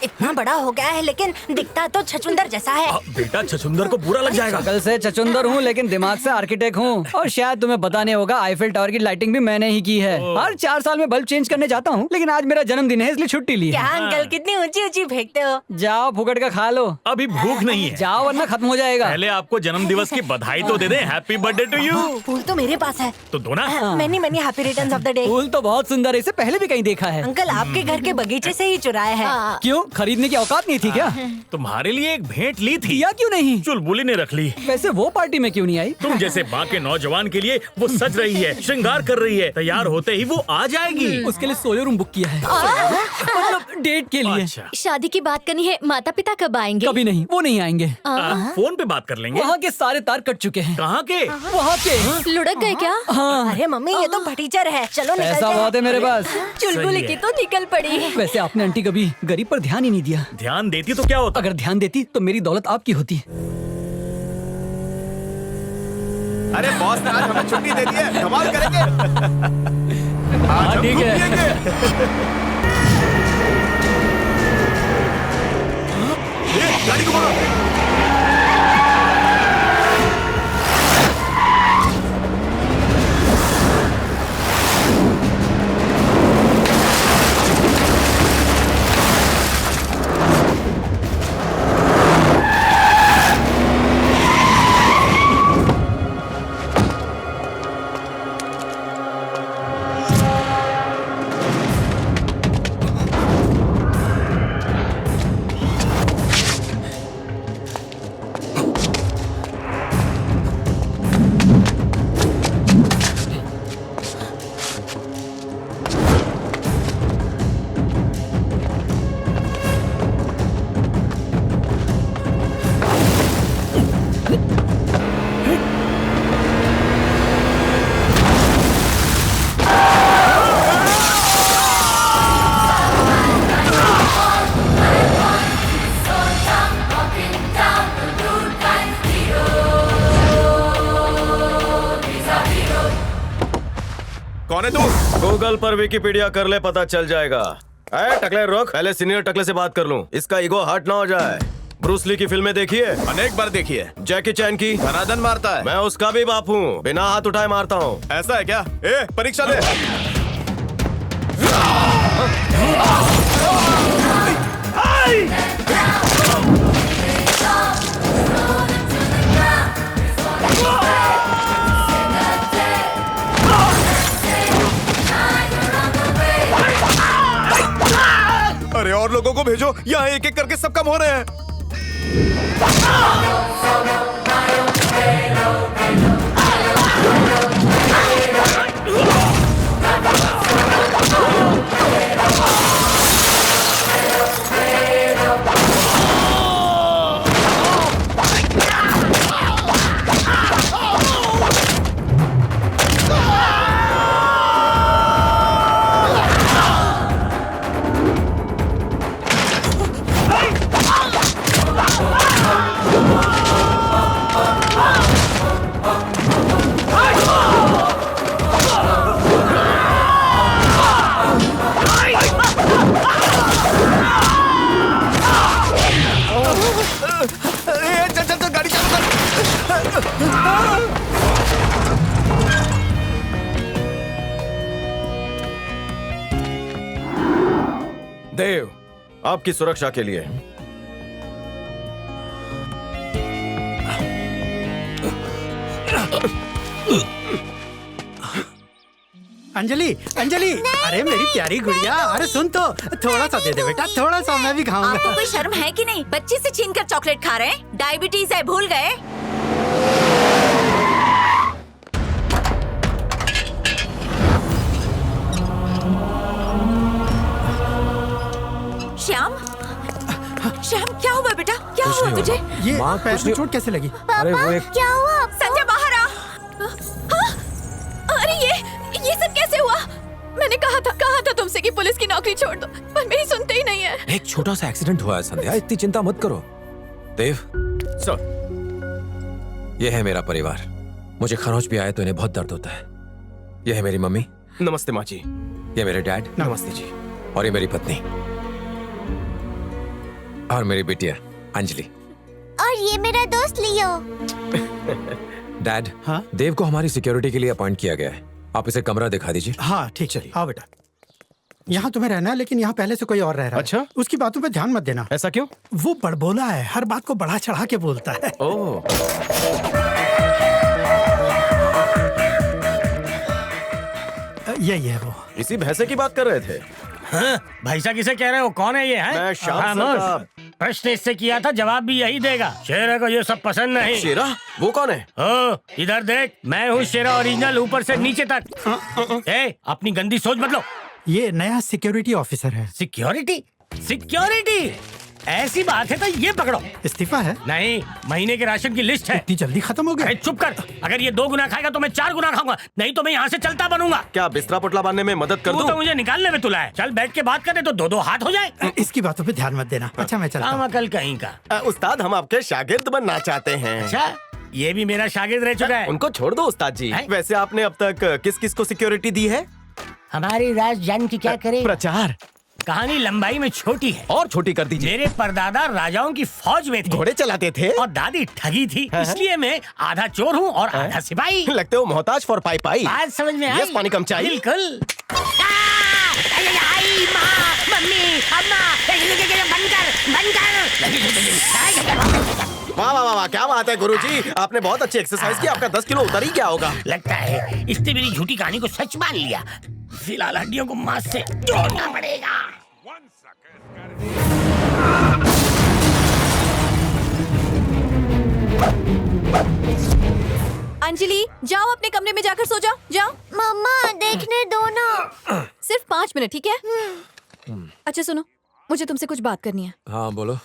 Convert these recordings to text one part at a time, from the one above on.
इतना बड़ा हो गया है लेकिन दिखता तो छछूंदर जैसा है। बेटा छछूंदर को बुरा लग जाएगा। कल से छछूंदर हूँ लेकिन दिमाग से आर्किटेक्ट हूँ। और शायद तुम्हें पता नहीं होगा, आईफिल टावर की लाइटिंग भी मैंने ही की है। हर 4 साल में बल्ब चेंज करने जाता हूँ, लेकिन आज मेरा जन्मदिन है इसलिए छुट्टी ली क्या है। अंकल कितनी ऊंची ऊंची फेंकते हो। जाओ फुकट का खा लो। अभी भूख नहीं है। जाओ वरना खत्म हो जाएगा। पहले आपको जन्म दिवस की बधाई तो दे दे। Happy birthday to you. फूल तो मेरे पास है। तो दो ना। Many many happy returns of the day. फूल तो बहुत सुंदर है, इसे पहले भी कहीं देखा है। अंकल आपके घर के बगीचे से ही चुराया है। क्यों, खरीदने की औकात नहीं थी क्या? तुम्हारे लिए एक भेंट ली थी। दिया क्यों नहीं? चुलबुली ने रख ली। वैसे वो पार्टी में क्यों नहीं आई? तुम जैसे बाकी नौजवान के लिए वो सज रही है, श्रृंगार कर रही है। तैयार होते ही वो आ जाएगी। उसके लिए सोलो रूम बुक किया है, मतलब डेट के लिए। अच्छा। शादी की बात करनी है, माता पिता कब आएंगे? कभी नहीं, वो नहीं आएंगे। फोन पे बात कर लेंगे। वहाँ के सारे तार कट चुके हैं। कहाँ के? वहाँ के। लुढ़क गए क्या? हाँ, अरे मम्मी ये तो फटीचर है, चलो निकलते पैसा हैं। बहुत है मेरे पास। चुलबुली की तो निकल पड़ी। वैसे आपने आंटी कभी गरीब पर ध्यान ही नहीं दिया। ध्यान देती तो क्या होता? अगर ध्यान देती तो मेरी दौलत आपकी होती। अरे बॉस ने आज हमें छुट्टी दे दी है, धमाल करेंगे। आज हम ठीक घूम है। लेंगे। ये गाड़ी को मोड़ो। कौन है तू? गूगल पर विकिपीडिया कर ले, पता चल जाएगा। ऐ टकले रोक, पहले सीनियर टकले से बात कर लूं। इसका ईगो हर्ट ना हो जाए। ब्रूस ली की फिल्में देखी है? अनेक बार देखी है। जैकी चैन की? धनाधन मारता है। मैं उसका भी बाप हूँ, बिना हाथ उठाए मारता हूँ। ऐसा है क्या? ए, परीक्षा दे। अरे और लोगों को भेजो, यहाँ एक एक करके सब कम हो रहे हैं। चल चल चल, गाड़ी चालू कर। देव, आपकी सुरक्षा के लिए। अंजलि, अंजलि, अरे मेरी प्यारी गुड़िया, अरे सुन तो, थोड़ा सा दे दे बेटा, थोड़ा सा मैं भी खाऊंगा। आपको कोई शर्म है कि नहीं? बच्चे से छीन कर चॉकलेट खा रहे हैं। डायबिटीज है, भूल गए? श्याम, श्याम क्या हुआ बेटा? क्या हुआ तुझे? ये पैर में चोट कैसे लगी? अरे वो एक क्या हुआ? संजय बाहर आ। हाँ? अरे ये सब कैसे हुआ? मैंने कहा था तुमसे कि पुलिस की नौकरी छोड़ दो, पर मेरी सुनते ही नहीं है। एक छोटा सा एक्सीडेंट हुआ है संध्या, इतनी चिंता मत करो। देव सर, ये है मेरा परिवार। मुझे खरोच भी आए तो इन्हें बहुत दर्द होता है। ये है मेरी मम्मी, नमस्ते माँ जी। ये मेरे डैड, नमस्ते जी। और ये मेरी पत्नी और मेरी बिटिया अंजलि। और ये मेरा दोस्त लियो। डैड, हाँ? देव को हमारी सिक्योरिटी के लिए अपॉइंट किया गया है। आप इसे कमरा दिखा दीजिए। हाँ ठीक, चलिए आओ बेटा। यहाँ तुम्हें रहना है, लेकिन यहाँ पहले से कोई और रह रहा है। अच्छा? उसकी बातों पे ध्यान मत देना। ऐसा क्यों? वो बड़बोला है, हर बात को बढ़ा चढ़ा के बोलता है। ओह, यही है वो। इसी भैंसे की बात कर रहे थे। भाई साहब किसे कह रहे हो? कौन है ये? मैं श्याम सर का। प्रश्न इससे किया था, जवाब भी यही देगा। शेरा को ये सब पसंद नहीं। शेरा? वो कौन है? इधर देख, मैं हूँ शेरा ओरिजिनल, ऊपर से नीचे तक। अपनी गंदी सोच बदलो। ये नया सिक्योरिटी ऑफिसर है। सिक्योरिटी? सिक्योरिटी? ऐसी बात है तो ये पकड़ो। इस्तीफा है? नहीं, महीने के राशन की लिस्ट है। इतनी जल्दी खत्म हो गया? चुप कर। अगर ये 2 गुना खाएगा तो मैं 4 गुना खाऊंगा, नहीं तो मैं यहाँ से चलता बनूंगा। क्या बिस्तरा पोटला बांधने में मदद कर तू दूं? तो मुझे निकालने में तुला है। चल बैठ के बात करें तो 2-2 हाथ हो जाए। इसकी बातों पे ध्यान मत देना। अच्छा मैं चलता हूँ। अकल कहीं का। उस्ताद, हम आपके शागिर्द बनना चाहते हैं। अच्छा, ये भी मेरा शागिर्द रह चुका है। उनको छोड़ दो उस्ताद जी। वैसे आपने अब तक किस किस को सिक्योरिटी दी है? हमारी राज जान की क्या करे। प्रचार। कहानी लंबाई में छोटी है। और छोटी कर दीजिए। मेरे परदादा राजाओं की फौज में थे, घोड़े चलाते थे और दादी ठगी थी, इसलिए मैं आधा चोर हूँ और आधा सिपाही। लगते हो मोहताज फॉर पाई पाई। बात समझ में आई? यस, पानी कम चाहिए। बिल्कुल। आई माँ, मम्मी, अम्मा, वाह वाह वाह, क्या बात है गुरुजी, आपने बहुत अच्छी एक्सरसाइज की। आपका 10 किलो उतर ही क्या होगा? लगता है इसने मेरी झूठी कहानी को सच मान लिया। फिलहाल हड्डियों को मांस से जोड़ना पड़ेगा। अंजलि, जाओ अपने कमरे में जाकर सो जाओ। जाओ। मम्मा देखने दो ना। सिर्फ 5 मिनट, ठीक है? अच्छा सुनो, मुझे तुमसे कुछ बात करनी है। हाँ बोलो।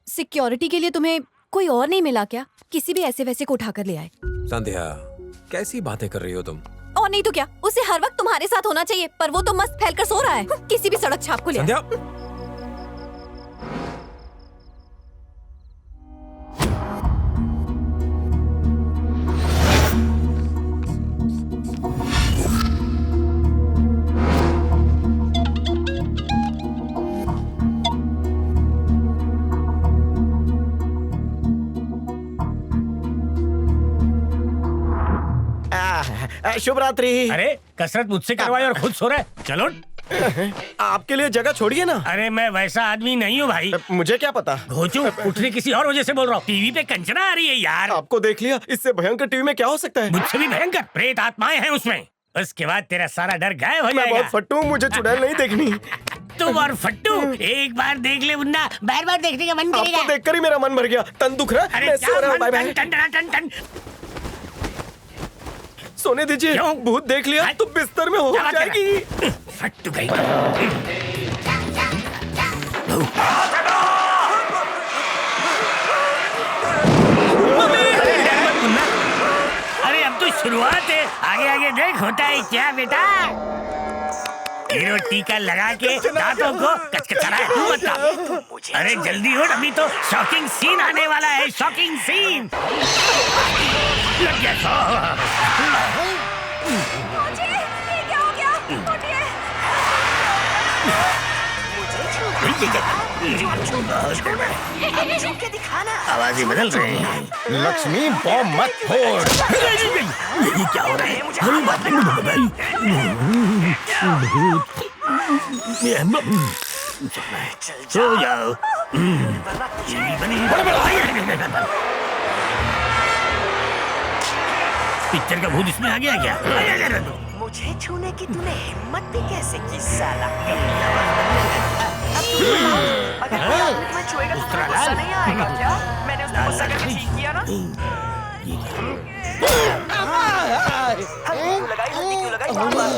सिक्योरिटी के लिए तुम्हें कोई और नहीं मिला क्या? किसी भी ऐसे वैसे को उठाकर ले आए। संध्या, कैसी बातें कर रही हो तुम? और नहीं तो क्या, उसे हर वक्त तुम्हारे साथ होना चाहिए, पर वो तो मस्त फैलकर सो रहा है। किसी भी सड़क छाप को ले आए। संध्या, शुभ रात्रि। अरे कसरत मुझसे करवाई और खुद सो रहा है। चलो। आपके लिए जगह छोड़िए ना। अरे मैं वैसा आदमी नहीं हूँ भाई। मुझे क्या पता। घोचू, उठने किसी और वजह से बोल रहा हूँ। टीवी पे कंचना आ रही है यार। आपको देख लिया, इससे भयंकर टीवी में क्या हो सकता है? मुझसे भी भयंकर प्रेत आत्माएं हैं उसमें। उसके बाद तेरा सारा डर गायब हो मैं जाएगा। बहुत फट्टू हूँ, मुझे चुड़ैल नहीं देखनी। तुम और फट्टू एक बार देख ले मुन्ना, बार बार देखने का मन करेगा। आपको देखकर ही मेरा मन भर गया। तन दुख रहा है। अरे मैं सो रहा हूँ। Bye bye. टन टन टन टन। सोने दीजिए। क्यों? भूत देख लिया तो बिस्तर में हो क्या बात कर रहा है? जाएगी। फट्टू कहीं। अरे अब तो शुरुआत है, आगे आगे देख होता है क्या बेटा। हीरो टीका लगा के दांतों को कचकचा है। तू बता। अरे जल्दी उठ, अभी तो शॉकिंग सीन आने वाला है। शॉकिंग सीन लग गया। आवाजें बदल रही हैं। लक्ष्मी बॉम्ब मत फोड़। ये क्या हो रहा है? सो जाओ। पिक्चर का भूत इसमें आ गया क्या? मुझे छूने की तूने हिम्मत भी कैसे की साला? मैं छुएगा तो तुझे गुस्सा नहीं आएगा क्या? मैंने उसको गुस्सा करके ठीक किया ना? हल्दी क्यों लगाई? हल्दी क्यों लगाई? बार बार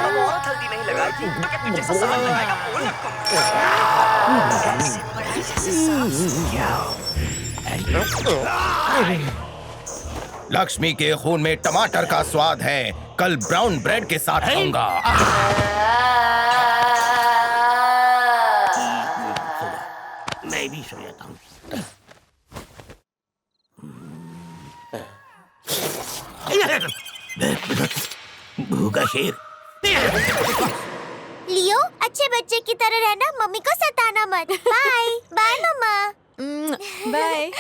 अब औरत हल्दी नहीं लगाई थी तो क्या तुझे सब समझ में आएगा? बोल ना तुम। ऐसे बड़ी जैसे सांस क्या हो? लक्ष्मी के खून में टमाटर का स्वाद है। कल ब्राउन ब्रेड के साथ खाऊंगा। मैं भी सो जाता हूँ। भूखा शेर। लियो अच्छे बच्चे की तरह रहना, मम्मी को सताना मत। बाय बाय मम्मा। बाय।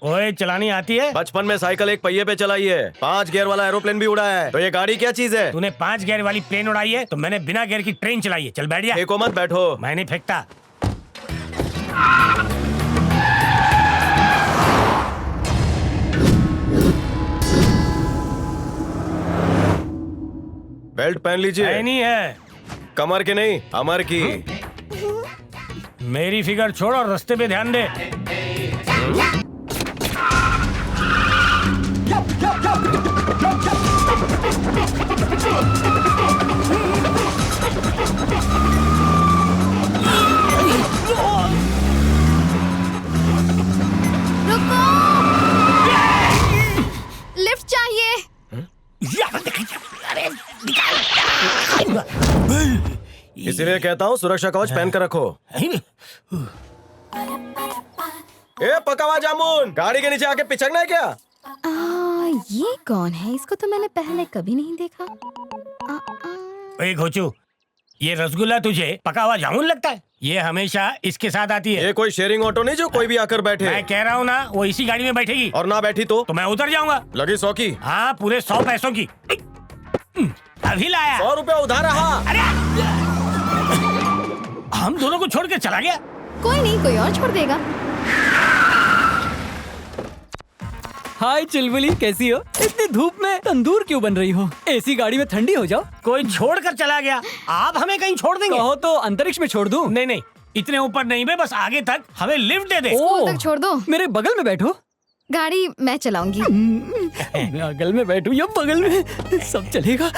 ओए चलानी आती है? बचपन में साइकिल एक पहिए पे चलाई है, 5 गियर वाला एरोप्लेन भी उड़ाया है, तो ये गाड़ी क्या चीज है? तूने 5 गियर वाली प्लेन उड़ाई है तो मैंने बिना गियर की ट्रेन चलाई है। चल बैठ जा। फेंको मत, बैठो। मैं नहीं फेंकता। बेल्ट पहन लीजिए। नहीं है, कमर के नहीं, अमर की। मेरी फिगर छोड़ और रास्ते पे ध्यान दे। रुको, लिफ्ट चाहिए। इसीलिए कहता हूँ सुरक्षा कवच पहन कर रखो। ए पका हुआ जामुन, गाड़ी के नीचे आके पिचकना है क्या? ये कौन है? इसको तो मैंने पहले कभी नहीं देखा। ओए घोचू, ये रसगुल्ला तुझे पका हुआ जामुन लगता है? ये हमेशा इसके साथ आती है। ये कोई शेयरिंग ऑटो नहीं जो कोई भी आकर बैठे। मैं कह रहा हूँ ना, वो इसी गाड़ी में बैठेगी। और ना बैठी तो मैं उतर जाऊंगा। लगी 100 की। हाँ, पूरे 100 पैसों की। अभी लाया। 100 रुपया उधार रहा। अरे हम दोनों को छोड़ के चला गया। कोई नहीं, कोई और छोड़ देगा। हाय चुलबुली, कैसी हो? इतनी धूप में तंदूर क्यों बन रही हो? एसी गाड़ी में ठंडी हो जाओ। कोई छोड़ कर चला गया, आप हमें कहीं छोड़ देंगे? कहो तो अंतरिक्ष में छोड़ दूं? नहीं नहीं, इतने ऊपर नहीं बे, बस आगे तक हमें लिफ्ट दे दे। स्कूल तक छोड़ दो। मेरे बगल में बैठो। गाड़ी मैं चलाऊंगी। बगल में बैठू या बगल में, सब चलेगा।